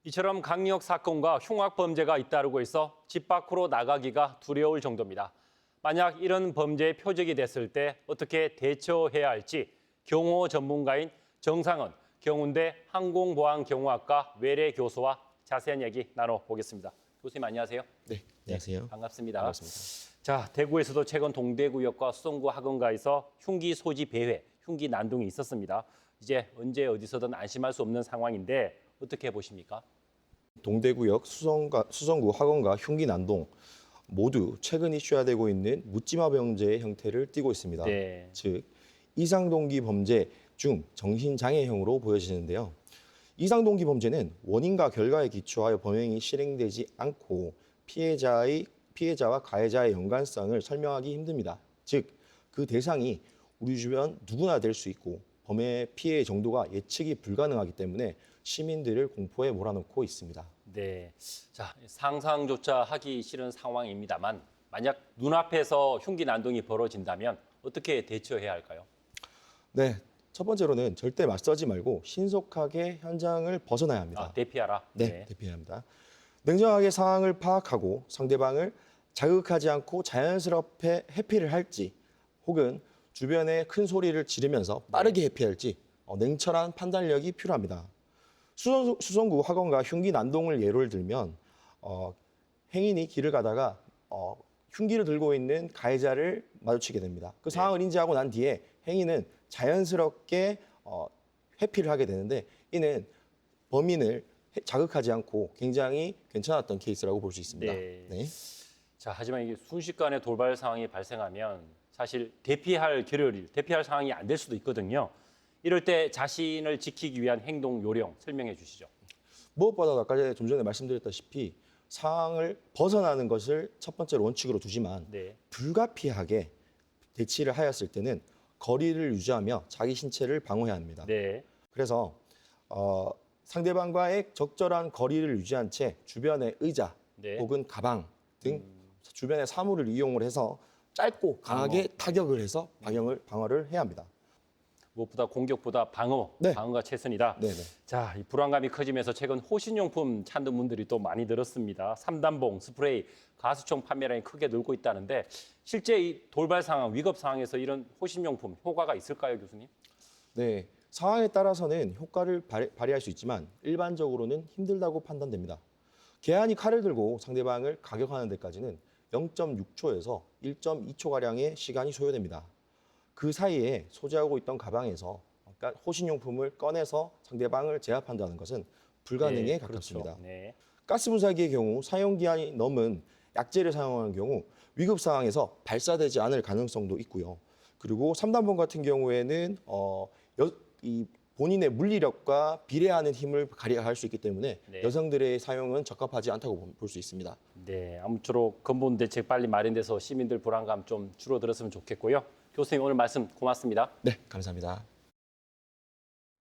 이처럼 강력 사건과 흉악 범죄가 잇따르고 있어 집 밖으로 나가기가 두려울 정도입니다. 만약 이런 범죄의 표적이 됐을 때 어떻게 대처해야 할지 경호 전문가인 정상은 경운대 항공보안경호학과 외래 교수와 자세한 얘기 나눠보겠습니다. 교수님 안녕하세요. 네, 안녕하세요. 네, 반갑습니다. 반갑습니다. 자, 대구에서도 최근 동대구역과 수성구 학원가에서 흉기 소지 배회, 흉기 난동이 있었습니다. 이제 언제 어디서든 안심할 수 없는 상황인데 어떻게 보십니까? 동대구역 수성구 학원가 흉기 난동 모두 최근 이슈화되고 있는 묻지마 병제의 형태를 띠고 있습니다. 네. 즉 이상동기 범죄 중 정신장애형으로 보여지는데요. 이상동기 범죄는 원인과 결과에 기초하여 범행이 실행되지 않고 피해자와 가해자의 연관성을 설명하기 힘듭니다. 즉 그 대상이 우리 주변 누구나 될 수 있고 범의 피해 정도가 예측이 불가능하기 때문에 시민들을 공포에 몰아넣고 있습니다. 네. 자, 상상조차 하기 싫은 상황입니다만 만약 눈앞에서 흉기 난동이 벌어진다면 어떻게 대처해야 할까요? 네, 첫 번째로는 절대 맞서지 말고 신속하게 현장을 벗어나야 합니다. 아, 대피하라. 네, 대피해야 합니다. 냉정하게 상황을 파악하고 상대방을 자극하지 않고 자연스럽게 회피를 할지 혹은 주변에 큰 소리를 지르면서 빠르게 회피할지 냉철한 판단력이 필요합니다. 수성구 학원가 흉기 난동을 예를 들면 행인이 길을 가다가 흉기를 들고 있는 가해자를 마주치게 됩니다. 그 상황을 인지하고 난 뒤에 행인은 자연스럽게 회피를 하게 되는데 이는 범인을 자극하지 않고 굉장히 괜찮았던 케이스라고 볼 수 있습니다. 네. 자, 하지만 이게 순식간에 돌발 상황이 발생하면 사실 대피할 상황이 안 될 수도 있거든요. 이럴 때 자신을 지키기 위한 행동 요령 설명해 주시죠. 무엇보다도 아까 좀 전에 말씀드렸다시피 상황을 벗어나는 것을 첫 번째로 원칙으로 두지만 네. 불가피하게 대치를 하였을 때는 거리를 유지하며 자기 신체를 방어해야 합니다. 네. 그래서 상대방과의 적절한 거리를 유지한 채 주변의 의자 네. 혹은 가방 등 주변의 사물을 이용을 해서 짧고 강하게 타격을 해서 방어를 해야 합니다. 무엇보다 공격보다 방어, 네. 방어가 최선이다. 네네. 자, 이 불안감이 커지면서 최근 호신용품 찾는 분들이 또 많이 늘었습니다. 삼단봉, 스프레이, 가스총 판매량이 크게 늘고 있다는데 실제 이 돌발 상황, 위급 상황에서 이런 호신용품 효과가 있을까요, 교수님? 네, 상황에 따라서는 효과를 발휘할 수 있지만 일반적으로는 힘들다고 판단됩니다. 개한이 칼을 들고 상대방을 가격하는 데까지는 0.6초에서 1.2초가량의 시간이 소요됩니다. 그 사이에 소지하고 있던 가방에서 그러니까 호신용품을 꺼내서 상대방을 제압한다는 것은 불가능에 네, 가깝습니다. 그렇죠. 네. 가스 분사기의 경우 사용기한이 넘은 약재를 사용하는 경우 위급 상황에서 발사되지 않을 가능성도 있고요. 그리고 3단봉 같은 경우에는 이 본인의 물리력과 비례하는 힘을 발휘할 수 있기 때문에 네. 여성들의 사용은 적합하지 않다고 볼 수 있습니다. 네, 아무쪼록 근본 대책 빨리 마련돼서 시민들 불안감 좀 줄어들었으면 좋겠고요. 교수님 오늘 말씀 고맙습니다. 네, 감사합니다.